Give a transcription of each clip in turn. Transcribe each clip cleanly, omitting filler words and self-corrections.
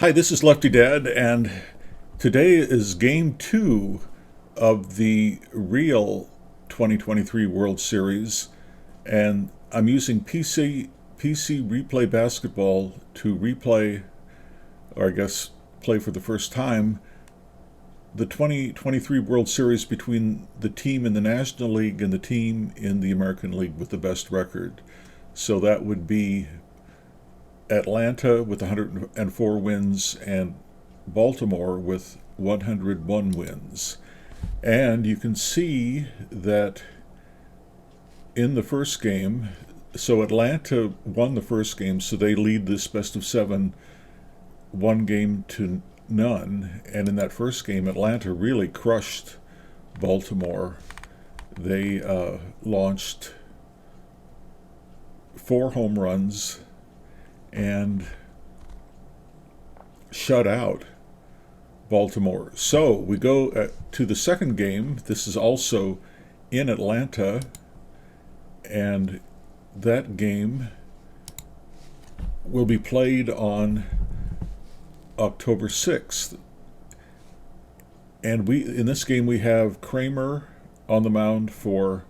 Hi, this is Lefty Dad, and today is game two of the real 2023 World Series, and I'm using PC Replay Basketball to replay, or I guess play for the first time, the 2023 World Series between the team in the National League and the team in the American League with the best record. So that would be Atlanta with 104 wins and Baltimore with 101 wins. And you can see that in the first game, so Atlanta won the first game, so they lead this best of seven 1 game to none. And in that first game, Atlanta really crushed Baltimore. They launched 4 home runs and shut out Baltimore. So we go to the second game. This is also in Atlanta, and that game will be played on October 6th. And in this game we have Kramer on the mound for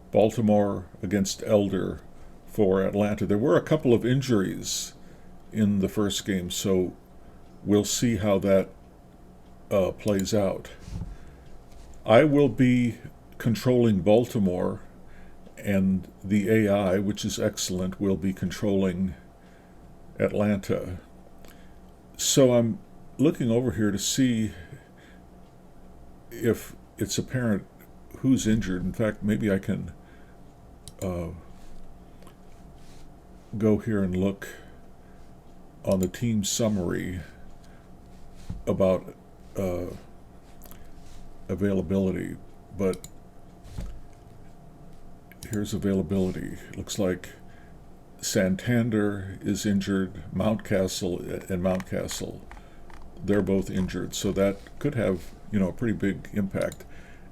Baltimore against Elder for Atlanta. There were a couple of injuries in the first game, so we'll see how that plays out. I will be controlling Baltimore, and the AI, which is excellent, will be controlling Atlanta. So I'm looking over here to see if it's apparent who's injured. In fact, maybe I can go here and look on the team summary about availability. But here's availability. It looks like Santander is injured, Mountcastle, they're both injured. So that could have, a pretty big impact.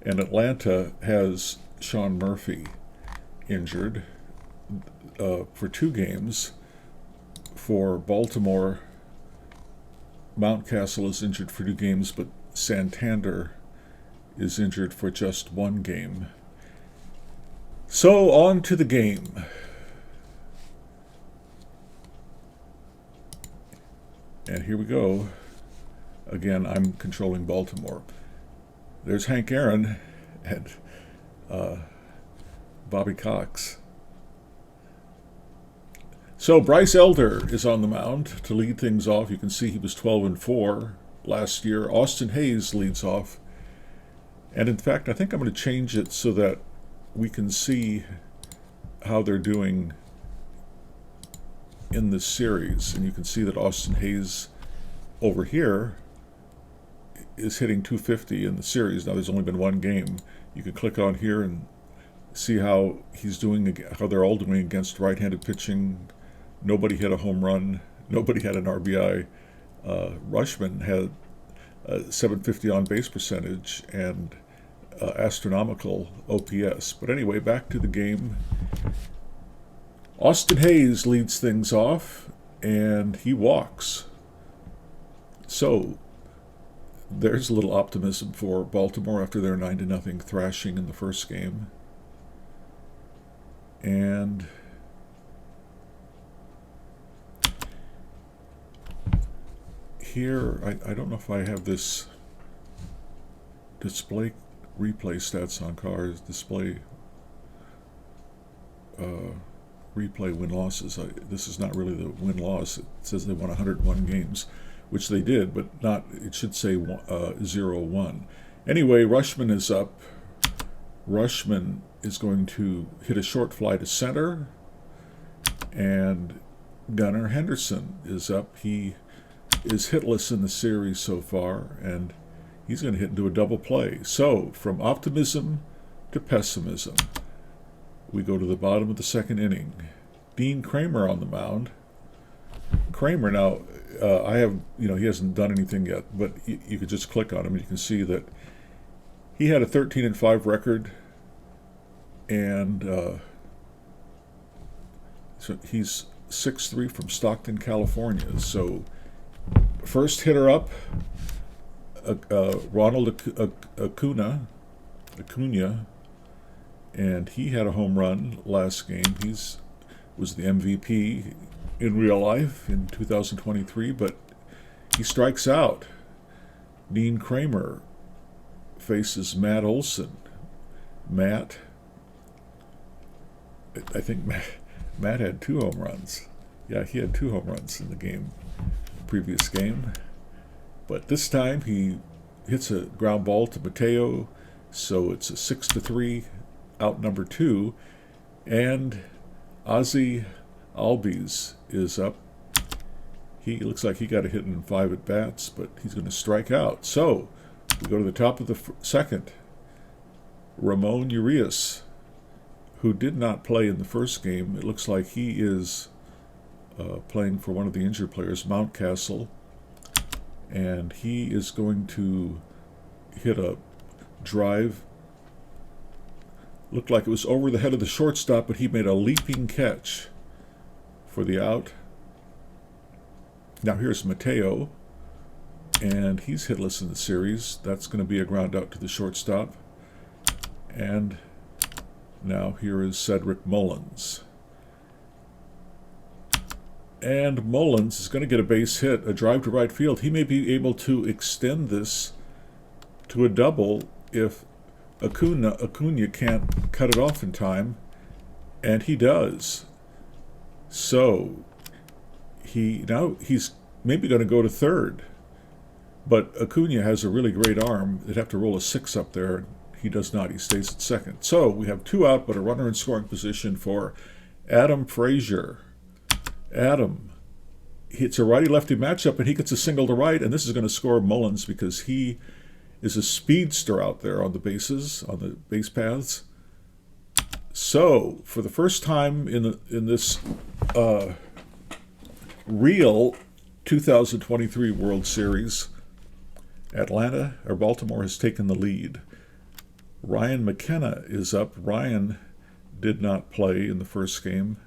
And Atlanta has Sean Murphy injured for 2 games. For Baltimore, Mountcastle is injured for 2 games, but Santander is injured for just 1 game. So on to the game. And here we go. Again, I'm controlling Baltimore. There's Hank Aaron and Bobby Cox. So Bryce Elder is on the mound to lead things off. You can see he was 12-4 last year. Austin Hayes leads off. And in fact, I think I'm going to change it so that we can see how they're doing in this series. And you can see that Austin Hayes over here is hitting 250 in the series. Now there's only been 1 game. You can click on here and see how he's doing, how they're all doing against right-handed pitching. Nobody hit a home run. Nobody had an RBI. Rushman had a 750 on-base percentage and astronomical OPS. But anyway, back to the game. Austin Hayes leads things off, and he walks. So there's a little optimism for Baltimore after their 9-0 thrashing in the first game. And here, I don't know if I have this display replay stats on cars, display replay win-losses. This is not really the win-loss. It says they won 101 games, which they did, but not. It should say 0-1. Anyway, Rushman is up. Rushman is going to hit a short fly to center, and Gunnar Henderson is up. He is hitless in the series so far, and he's going to hit into a double play. So from optimism to pessimism, we go to the bottom of the second inning. Dean Kramer on the mound. Kramer now, I have, he hasn't done anything yet, but you could just click on him and you can see that he had a 13-5 record, and so he's 6'3" from Stockton, California. So first hitter up, Ronald Acuna, and he had a home run last game. Was the MVP in real life in 2023, but he strikes out. Dean Kramer faces Matt Olson. I think Matt had 2 home runs. Yeah, he had 2 home runs in the previous game. But this time he hits a ground ball to Mateo, so it's a 6-3 out number 2, and Ozzie Albies is up. He looks like he got a hit in 5 at bats, but he's going to strike out. So we go to the top of the second. Ramon Urias, who did not play in the first game. It looks like he is playing for one of the injured players, Mountcastle, and he is going to hit a drive. Looked like it was over the head of the shortstop, but he made a leaping catch for the out. Now here's Mateo, and he's hitless in the series. That's going to be a ground out to the shortstop. And now here is Cedric Mullins. And Mullins is going to get a base hit, a drive to right field. He may be able to extend this to a double if Acuna can't cut it off in time, and he does. So he's maybe going to go to third, but Acuna has a really great arm. They'd have to roll a 6 up there. He does not. He stays at second. So we have 2 out, but a runner in scoring position for Adam Frazier. Adam, it's a righty-lefty matchup, and he gets a single to right, and this is going to score Mullins because he is a speedster out there on the bases, on the base paths. So for the first time in this real 2023 World Series, Baltimore has taken the lead. Ryan McKenna is up. Ryan did not play in the first game,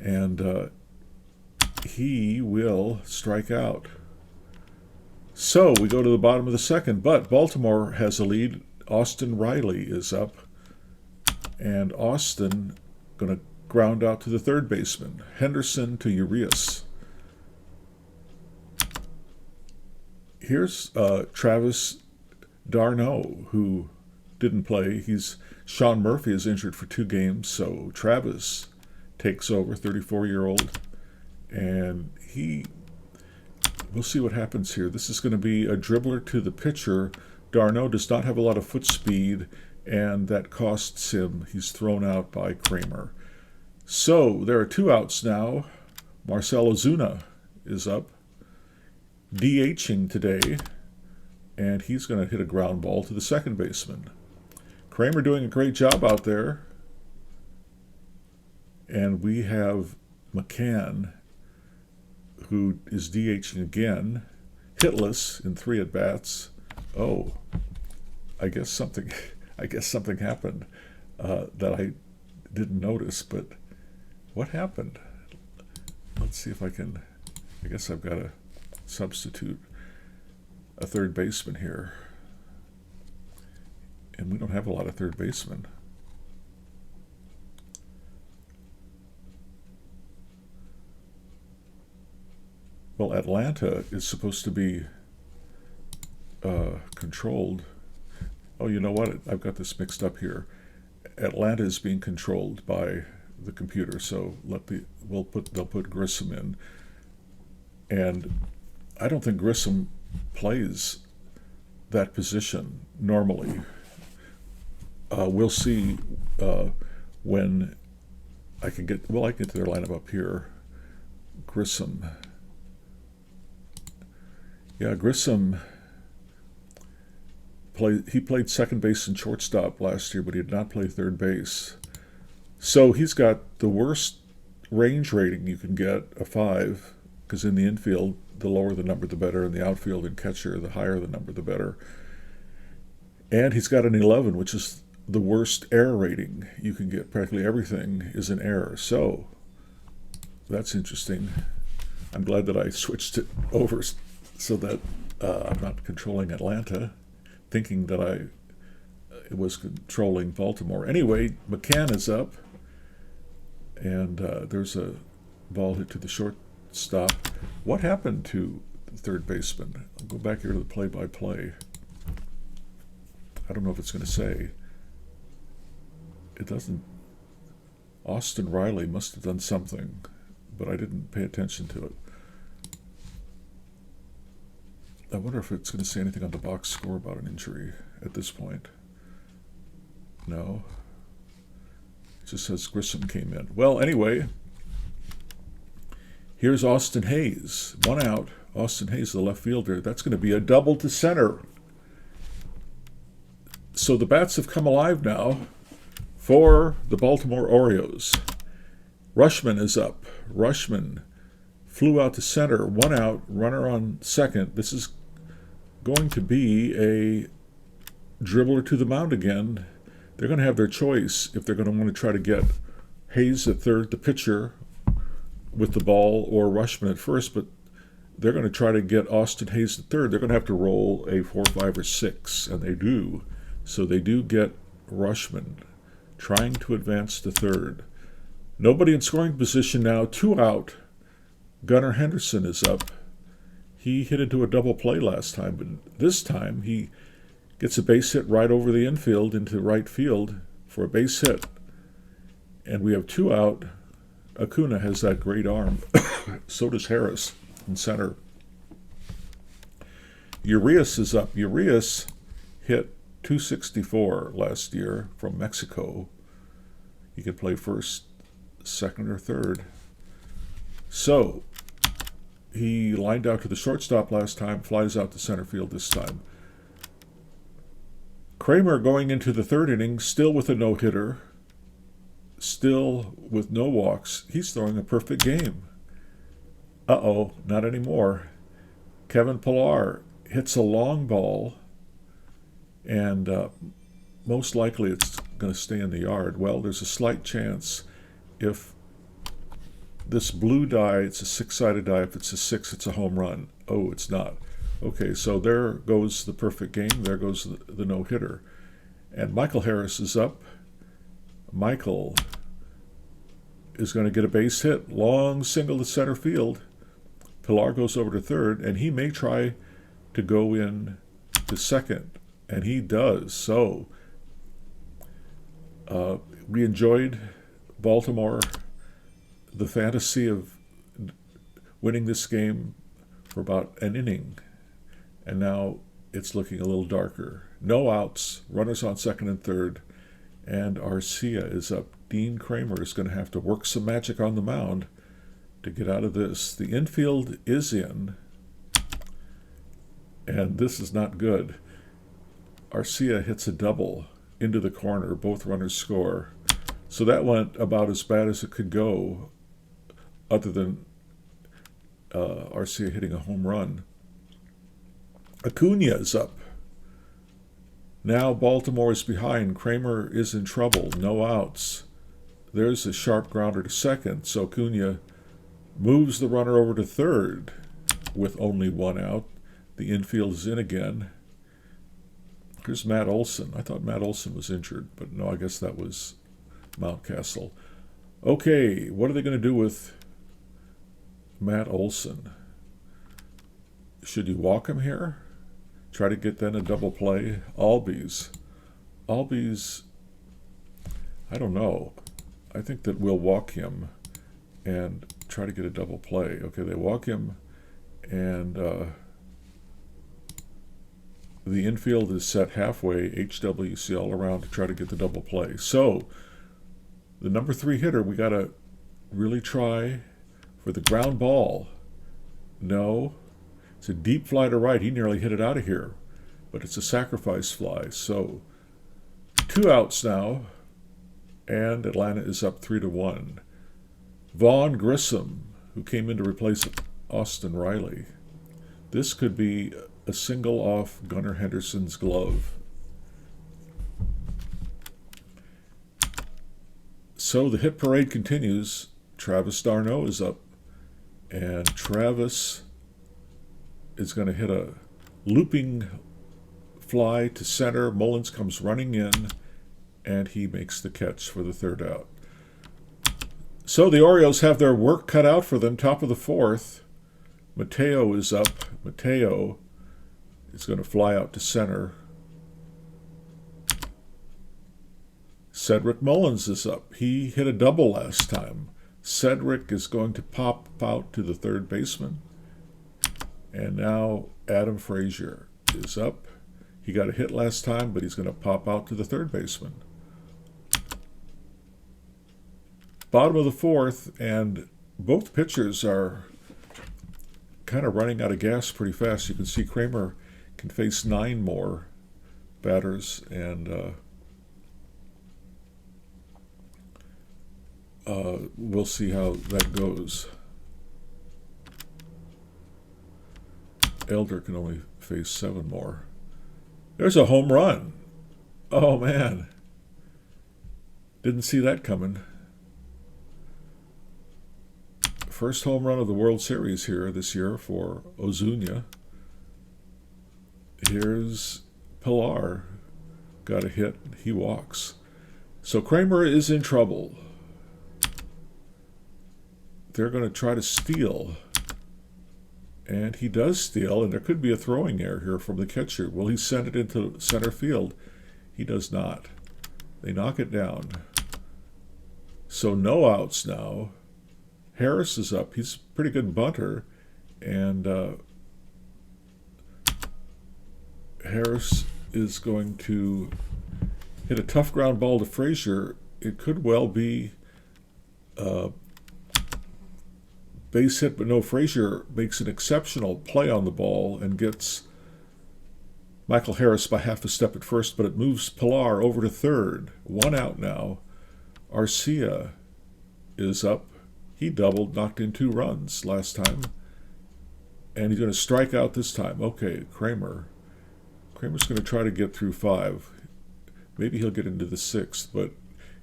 and he will strike out. So we go to the bottom of the second, but Baltimore has a lead. Austin Riley is up, and Austin going to ground out to the third baseman. Henderson to Urias. Here's Travis d'Arnaud, who didn't play. Sean Murphy is injured for 2 games, so Travis takes over, 34-year-old, and we'll see what happens here. This is going to be a dribbler to the pitcher. d'Arnaud does not have a lot of foot speed, and that costs him. He's thrown out by Kramer. So there are 2 outs now. Marcell Ozuna is up, DHing today, and he's going to hit a ground ball to the second baseman. Kramer doing a great job out there. And we have McCann, who is DHing again, hitless in 3 at bats. Oh, I guess something happened that I didn't notice. But what happened? Let's see if I can. I guess I've got to substitute a third baseman here, and we don't have a lot of third basemen. Well, Atlanta is supposed to be controlled. Oh, you know what? I've got this mixed up here. Atlanta is being controlled by the computer, so they'll put Grissom in, and I don't think Grissom plays that position normally. We'll see when I can get to their lineup up here. Grissom. Yeah, Grissom played second base and shortstop last year, but he did not play third base. So he's got the worst range rating you can get, a 5, because in the infield, the lower the number, the better. In the outfield and catcher, the higher the number, the better. And he's got an 11, which is the worst error rating you can get. Practically everything is an error. So that's interesting. I'm glad that I switched it over so that I'm not controlling Atlanta, thinking that I was controlling Baltimore. Anyway, McCann is up, and there's a ball hit to the shortstop. What happened to the third baseman? I'll go back here to the play-by-play. I don't know if it's going to say. It doesn't. Austin Riley must have done something, but I didn't pay attention to it. I wonder if it's going to say anything on the box score about an injury at this point. No. It just says Grissom came in. Well, anyway, here's Austin Hayes. 1 out. Austin Hayes, the left fielder. That's going to be a double to center. So the bats have come alive now for the Baltimore Orioles. Rushman is up. Rushman flew out to center. 1 out. Runner on second. This is going to be a dribbler to the mound again. They're going to have their choice if they're going to want to try to get Hayes at third, the pitcher, with the ball, or Rushman at first, but they're going to try to get Austin Hayes at third. They're going to have to roll a 4, 5, or 6, and they do. So they do get Rushman trying to advance to third. Nobody in scoring position now. 2 out. Gunnar Henderson is up. He hit into a double play last time, but this time he gets a base hit right over the infield into right field for a base hit. And we have 2 out. Acuna has that great arm. So does Harris in center. Urias is up. Urias hit .264 last year from Mexico. He could play first, second, or third. So he lined out to the shortstop last time, flies out to center field this time. Kramer going into the third inning, still with a no-hitter, still with no walks. He's throwing a perfect game. Uh-oh, not anymore. Kevin Pillar hits a long ball, and most likely it's going to stay in the yard. Well, there's a slight chance if this blue die, it's a 6-sided die. If it's a 6, it's a home run. Oh, it's not. Okay, so there goes the perfect game. There goes the no-hitter. And Michael Harris is up. Michael is going to get a base hit. Long single to center field. Pillar goes over to third, and he may try to go in to second. And he does. So we enjoyed Baltimore, the fantasy of winning this game for about an inning. And now it's looking a little darker. No outs, runners on second and third, and Arcia is up. Dean Kramer is going to have to work some magic on the mound to get out of this. The infield is in, and this is not good. Arcia hits a double into the corner. Both runners score. So that went about as bad as it could go, other than Arcia hitting a home run. Acuna is up. Now Baltimore is behind. Kramer is in trouble. No outs. There's a sharp grounder to second. So Acuna moves the runner over to third with only 1 out. The infield is in again. Here's Matt Olson. I thought Matt Olson was injured, but no, I guess that was Mountcastle. Okay, what are they going to do with Matt Olson? Should you walk him here? Try to get then a double play. Albies, I don't know. I think that we'll walk him and try to get a double play. Okay, they walk him, and the infield is set halfway, HWC all around to try to get the double play. So the number 3 hitter, we got to really try for the ground ball. No. It's a deep fly to right. He nearly hit it out of here, but it's a sacrifice fly. So 2 outs now, and Atlanta is up 3-1. Vaughn Grissom, who came in to replace Austin Riley. This could be a single off Gunnar Henderson's glove. So the hit parade continues. Travis d'Arnaud is up. And Travis is going to hit a looping fly to center. Mullins comes running in, and he makes the catch for the third out. So the Orioles have their work cut out for them. Top of the fourth. Mateo is up. Mateo is going to fly out to center. Cedric Mullins is up. He hit a double last time. Cedric is going to pop out to the third baseman. And now Adam Frazier is up. He got a hit last time, but he's going to pop out to the third baseman. Bottom of the fourth, and both pitchers are kind of running out of gas pretty fast. You can see Kramer can face 9 more batters, and we'll see how that goes. Elder can only face 7 more. There's a home run. Oh, man. Didn't see that coming. First home run of the World Series here this year for Ozuna. Here's Pilar. Got a hit. He walks. So Kramer is in trouble. They're going to try to steal. And he does steal, and there could be a throwing error here from the catcher. Will he send it into center field? He does not. They knock it down. So no outs now. Harris is up. He's a pretty good bunter. And Harris is going to hit a tough ground ball to Frazier. It could well be base hit, but no, Frazier makes an exceptional play on the ball and gets Michael Harris by half a step at first, but it moves Pilar over to third. 1 out now. Arcia is up. He doubled, knocked in 2 runs last time. And he's going to strike out this time. Okay, Kramer's going to try to get through 5. Maybe he'll get into the 6th, but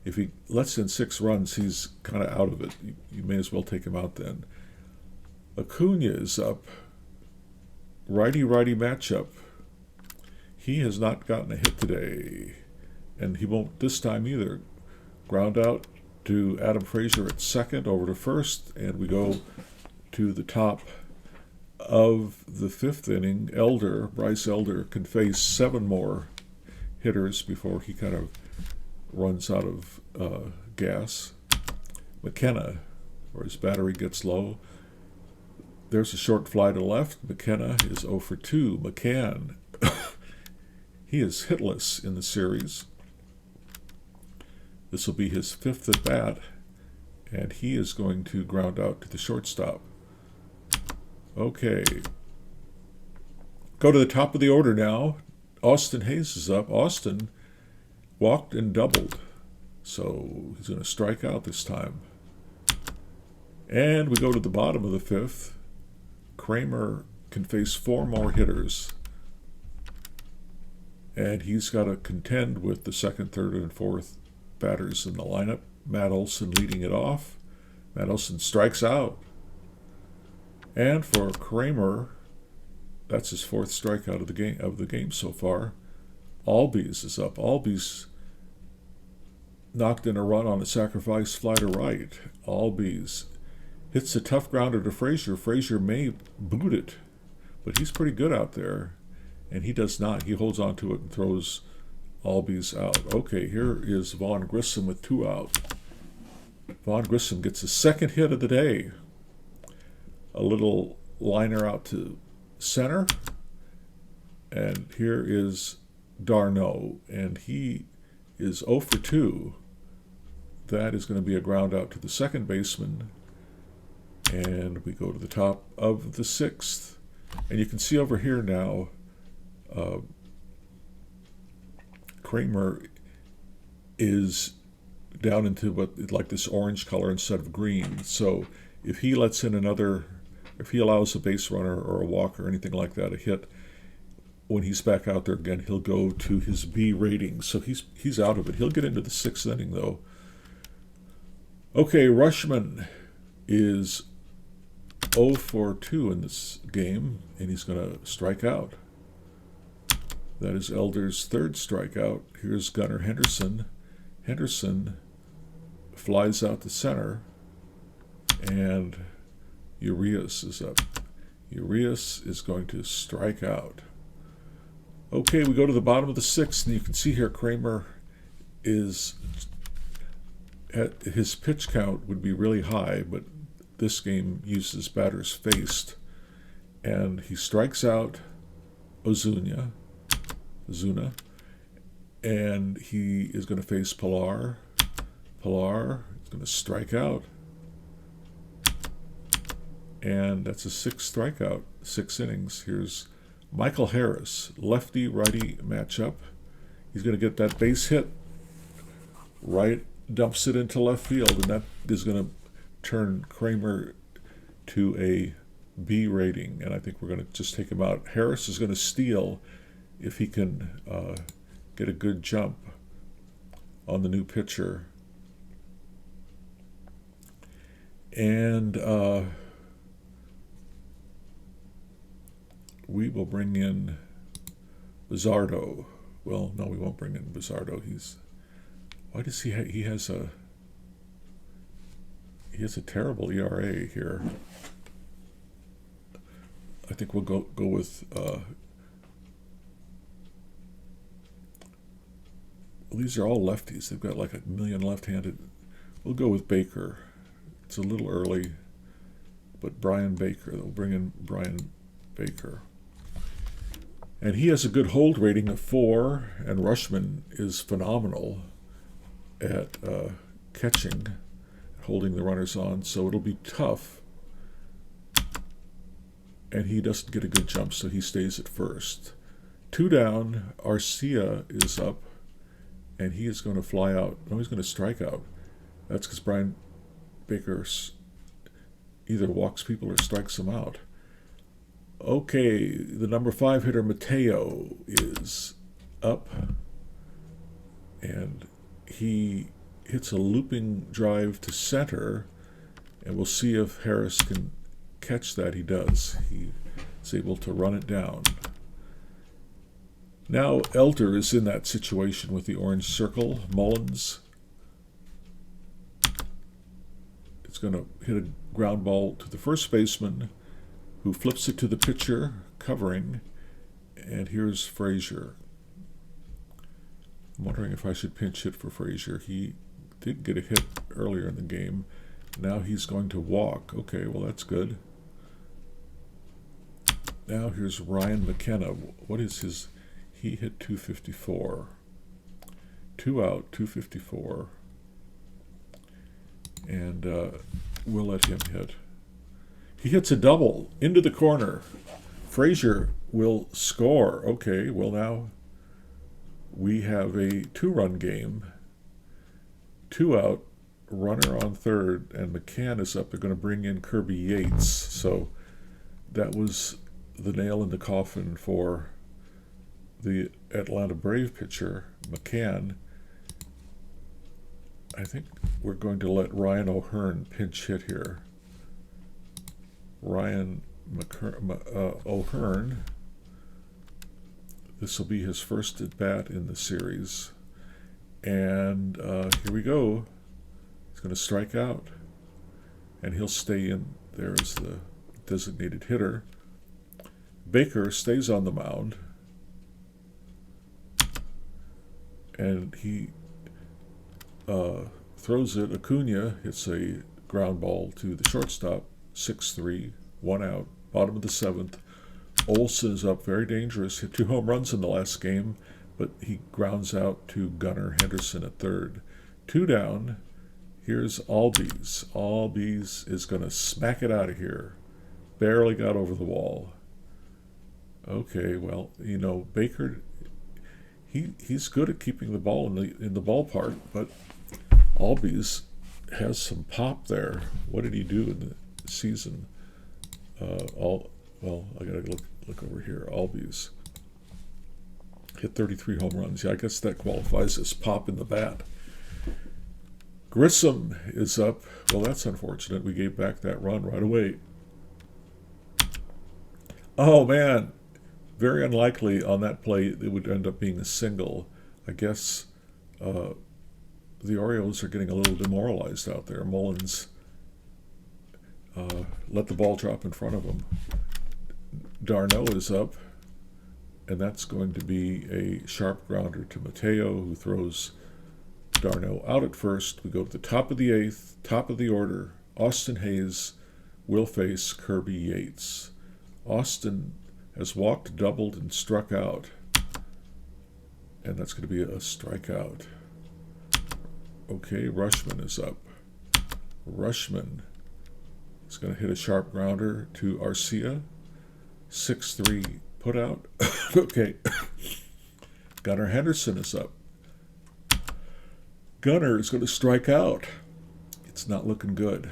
if he lets in 6 runs, he's kind of out of it. You may as well take him out then. Acuna is up. Righty-righty matchup. He has not gotten a hit today, and he won't this time either. Ground out to Adam Frazier at second, over to first, and we go to the top of the 5th inning. Bryce Elder, can face 7 more hitters before he kind of runs out of gas. McKenna, where his battery gets low. There's a short fly to left. McKenna is 0 for 2. McCann, he is hitless in the series. This will be his 5th at bat, and he is going to ground out to the shortstop. Okay. Go to the top of the order now. Austin Hayes is up. Austin walked and doubled, so he's going to strike out this time. And we go to the bottom of the 5th. Kramer can face 4 more hitters, and he's got to contend with the 2nd, 3rd, and 4th batters in the lineup. Matt Olson leading it off. Matt Olson strikes out. And for Kramer, that's his 4th strikeout of the game so far. Albies is up. Albies knocked in a run on a sacrifice fly to right. Albies hits a tough grounder to Frazier. Frazier may boot it, but he's pretty good out there, and he does not. He holds on to it and throws Albies out. Okay, here is Vaughn Grissom with 2 out. Vaughn Grissom gets his 2nd hit of the day. A little liner out to center, and here is Darno, and he is 0 for 2. That is going to be a ground out to the 2nd baseman, and we go to the top of the 6th, and you can see over here now Kramer is down into what like this orange color instead of green. So if he lets in if he allows a base runner or a walk or anything like that a hit, when he's back out there again, he'll go to his B rating. So he's out of it. He'll get into the 6th inning though. Okay, Rushman is 0 for 2 in this game, and he's going to strike out. That is Elder's third strikeout. Here's Gunnar Henderson. Henderson flies out to center, and Urias is up. Urias is going to strike out. Okay, we go to the bottom of the sixth, and you can see here Kramer is at his pitch count would be really high, but this game uses batters faced, and he strikes out Ozuna, and he is going to face Pilar. Pilar is going to strike out, and that's a 6th strikeout, 6 innings. Here's Michael Harris, lefty-righty matchup. He's going to get that base hit, right, dumps it into left field, and that is going to turn Kramer to a B rating, and I think we're going to just take him out. Harris is going to steal if he can get a good jump on the new pitcher. And we will bring in Bizzardo. Well, no, we won't bring in Bizzardo. Why does he has a terrible ERA here. I think we'll go with these are all lefties. They've got like a million left-handed. We'll go with Baker. It's a little early, but Brian Baker. They'll bring in Brian Baker. And he has a good hold rating of 4, and Rushman is phenomenal at catching, holding the runners on, so it'll be tough. And he doesn't get a good jump, so he stays at first. 2 down, Arcia is up, and he is going to fly out. No, he's going to strike out. That's because Brian Baker either walks people or strikes them out. Okay, the number 5 hitter, Mateo, is up, and he hits a looping drive to center, and we'll see if Harris can catch that. He does. He's able to run it down. Now Elder is in that situation with the orange circle. Mullins is going to hit a ground ball to the first baseman, who flips it to the pitcher, covering, and here's Frazier. I'm wondering if I should pinch hit for Frazier. He did get a hit earlier in the game. Now he's going to walk. Okay, well, that's good. Now here's Ryan McKenna. What is his? He hit 254. 2 out, 254. And we'll let him hit. He hits a double into the corner. Frazier will score. Okay, well, now we have a 2-run game. 2 out, runner on third, and McCann is up. They're going to bring in Kirby Yates. So that was the nail in the coffin for the Atlanta Brave pitcher, McCann. I think we're going to let Ryan O'Hearn pinch hit here. Ryan O'Hearn. This will be his first at bat in the series. And here we go. He's going to strike out. And he'll stay in there as the designated hitter. Baker stays on the mound. And he throws it. Acuna hits a ground ball to the shortstop. 6-3, 1 out, bottom of the 7th. Olsen is up, very dangerous. Hit 2 home runs in the last game, but he grounds out to Gunnar Henderson at third. 2 down. Here's Albies. Albies is going to smack it out of here. Barely got over the wall. Okay, well, you know, Baker, he's good at keeping the ball in the ballpark, but Albies has some pop there. What did he do in the season? I gotta look over here. Albies hit 33 home runs. Yeah, I guess that qualifies as pop in the bat. Grissom is up. Well, that's unfortunate. We gave back that run right away. Oh man, very unlikely on that play it would end up being a single. I guess uh, the Orioles are getting a little demoralized out there. Mullins let the ball drop in front of him. Darno is up, and that's going to be a sharp grounder to Mateo, who throws Darno out at first. We go to the top of the eighth, top of the order. Austin Hayes will face Kirby Yates. Austin has walked, doubled, and struck out, and that's going to be a strikeout. Okay, Rushman is up. Rushman is going to hit a sharp grounder to Arcia. 6-3 put out. Okay. Gunnar Henderson is up. Gunnar is going to strike out. It's not looking good.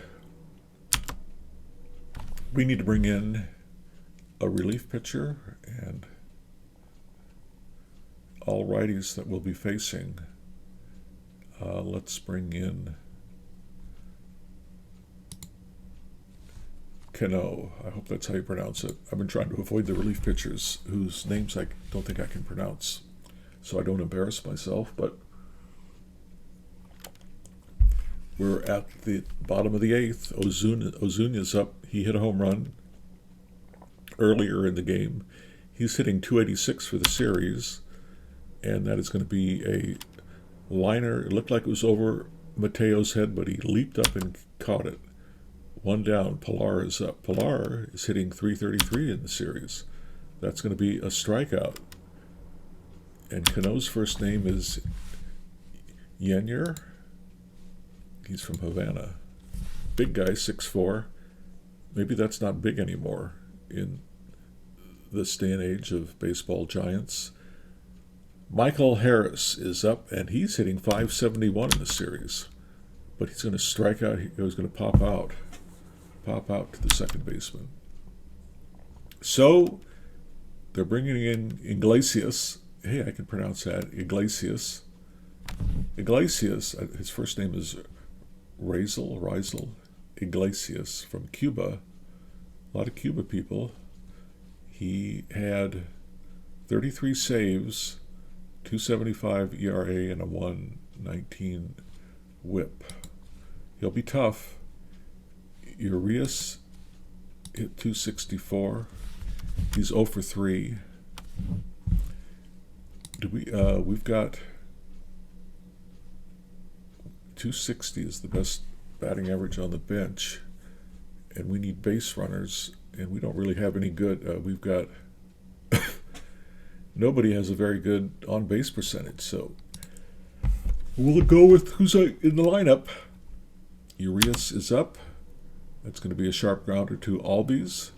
We need to bring in a relief pitcher, and all righties that we'll be facing. Let's bring in Cano. I hope that's how you pronounce it. I've been trying to avoid the relief pitchers whose names I don't think I can pronounce, so I don't embarrass myself. But we're at the bottom of the eighth. Ozuna's up. He hit a home run earlier in the game. He's hitting 286 for the series, and that is going to be a liner. It looked like it was over Mateo's head, but he leaped up and caught it. One down. Pilar is up. Pilar is hitting 333 in the series. That's going to be a strikeout. And Cano's first name is Yenyer. He's from Havana. Big guy, 6'4". Maybe that's not big anymore in this day and age of baseball giants. Michael Harris is up, and he's hitting 571 in the series. But he's going to strike out. He's going to pop out to the second baseman. So they're bringing in Iglesias. Hey, I can pronounce that. Iglesias. His first name is Rizel Iglesias from Cuba. A lot of Cuba people. He had 33 saves, 2.75 ERA, and a 1.19 whip. He'll be tough. Urias hit 264. He's 0 for 3. We've got 260 is the best batting average on the bench, and we need base runners, and we don't really have any good. We've got nobody has a very good on base percentage, so we'll go with who's in the lineup. Urias is up. That's going to be a sharp grounder to Albies.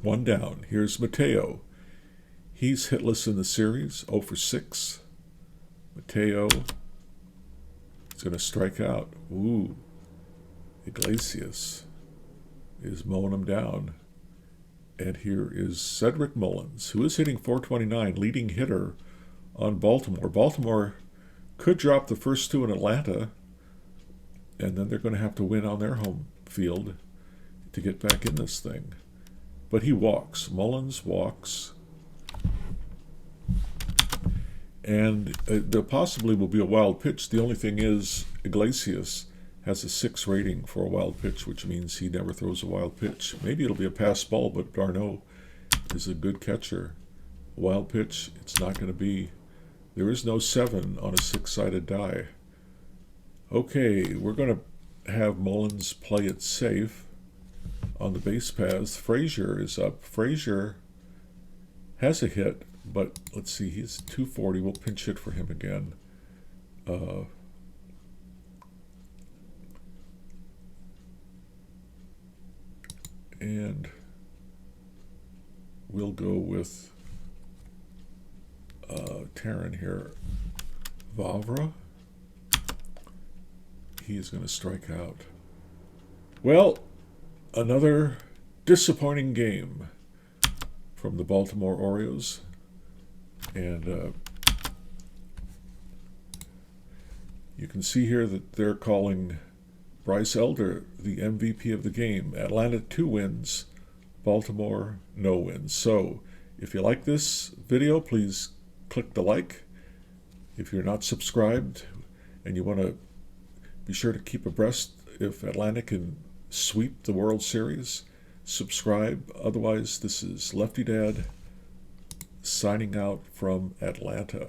One down. Here's Mateo. He's hitless in the series, 0 for 6. Mateo is going to strike out. Ooh. Iglesias is mowing him down. And here is Cedric Mullins, who is hitting 429, leading hitter on Baltimore. Baltimore could drop the first two in Atlanta, and then they're going to have to win on their home field to get back in this thing. But he walks. Mullins walks. And there possibly will be a wild pitch. The only thing is Iglesias has a 6 rating for a wild pitch, which means he never throws a wild pitch. Maybe it'll be a pass ball, but Darno is a good catcher. Wild pitch, it's not going to be. There is no 7 on a 6-sided die. Okay, we're going to have Mullins play it safe on the base paths. Frazier is up. Frazier has a hit, but let's see, he's 240. We'll pinch hit for him again. And we'll go with Taryn here. Vavra. He is going to strike out. Well, another disappointing game from the Baltimore Orioles. And you can see here that they're calling Bryce Elder the MVP of the game. Atlanta 2 wins, Baltimore, no wins. So if you like this video, please click the like. If you're not subscribed and you want to be sure to keep abreast if Atlanta can sweep the World Series, subscribe. Otherwise, this is Lefty Dad signing out from Atlanta.